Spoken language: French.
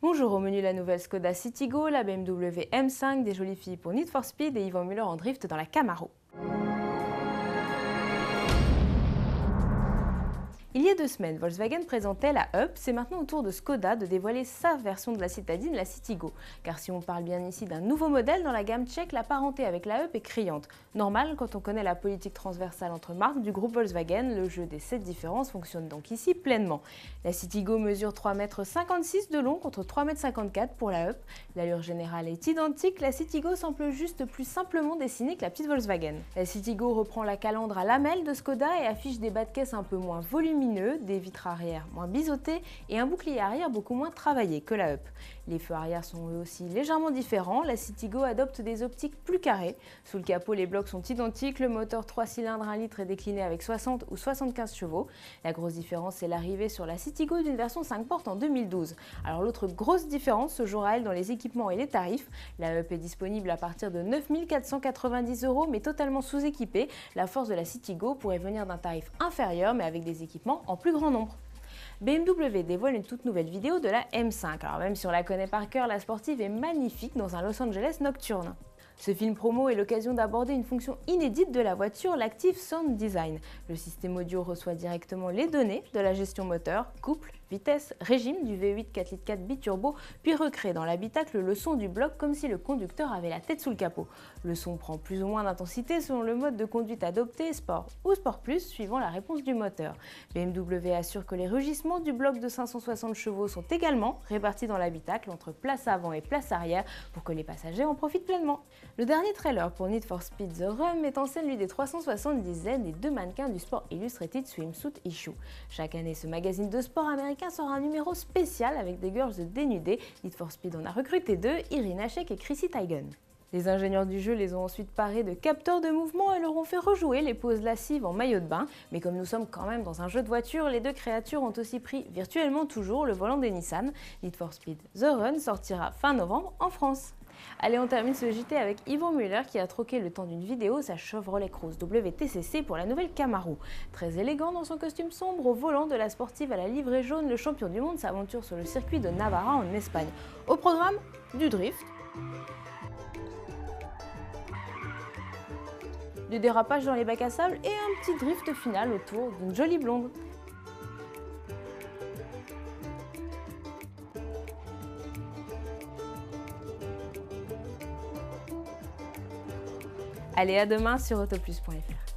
Bonjour, au menu la nouvelle Skoda Citigo, la BMW M5, des jolies filles pour Need for Speed et Yvan Muller en drift dans la Camaro. Il y a 2 semaines, Volkswagen présentait la Up, c'est maintenant au tour de Skoda de dévoiler sa version de la citadine, la Citigo. Car si on parle bien ici d'un nouveau modèle dans la gamme tchèque, la parenté avec la Up est criante. Normal quand on connaît la politique transversale entre marques du groupe Volkswagen, le jeu des 7 différences fonctionne donc ici pleinement. La Citigo mesure 3,56 m de long contre 3,54 m pour la Up. L'allure générale est identique, la Citigo semble juste plus simplement dessinée que la petite Volkswagen. La Citigo reprend la calandre à lamelles de Skoda et affiche des bas de caisse un peu moins volumineux, des vitres arrière moins biseautées et un bouclier arrière beaucoup moins travaillé que la Up. Les feux arrière sont eux aussi légèrement différents, la Citigo adopte des optiques plus carrées. Sous le capot, les blocs sont identiques, le moteur 3 cylindres 1 litre est décliné avec 60 ou 75 chevaux. La grosse différence, c'est l'arrivée sur la Citigo d'une version 5 portes en 2012. Alors l'autre grosse différence se jouera elle dans les équipements et les tarifs. La Up est disponible à partir de 9 490 € mais totalement sous-équipée. La force de la Citigo pourrait venir d'un tarif inférieur mais avec des équipements en plus grand nombre. BMW dévoile une toute nouvelle vidéo de la M5. Alors même si on la connaît par cœur, la sportive est magnifique dans un Los Angeles nocturne. Ce film promo est l'occasion d'aborder une fonction inédite de la voiture, l'Active Sound Design. Le système audio reçoit directement les données de la gestion moteur, couple, vitesse, régime du V8 4 litres 4 biturbo, puis recrée dans l'habitacle le son du bloc comme si le conducteur avait la tête sous le capot. Le son prend plus ou moins d'intensité selon le mode de conduite adopté, Sport ou Sport Plus, suivant la réponse du moteur. BMW assure que les rugissements du bloc de 560 chevaux sont également répartis dans l'habitacle entre place avant et place arrière pour que les passagers en profitent pleinement. Le dernier trailer pour Need for Speed The Run met en scène lui des 370Z et 2 mannequins du Sport Illustrated Swimsuit Issue. Chaque année, ce magazine de sport américain sort un numéro spécial avec des girls dénudées. Need for Speed en a recruté 2, Irina Shayk et Chrissy Teigen. Les ingénieurs du jeu les ont ensuite parés de capteurs de mouvement et leur ont fait rejouer les poses lascives en maillot de bain. Mais comme nous sommes quand même dans un jeu de voiture, les 2 créatures ont aussi pris virtuellement toujours le volant des Nissan. Need for Speed The Run sortira fin novembre en France. Allez, on termine ce JT avec Yvan Muller qui a troqué le temps d'une vidéo sa Chevrolet Cruze WTCC pour la nouvelle Camaro. Très élégant dans son costume sombre, au volant de la sportive à la livrée jaune, le champion du monde s'aventure sur le circuit de Navarra en Espagne. Au programme, du drift, du dérapage dans les bacs à sable et un petit drift final autour d'une jolie blonde. Allez, à demain sur autoplus.fr.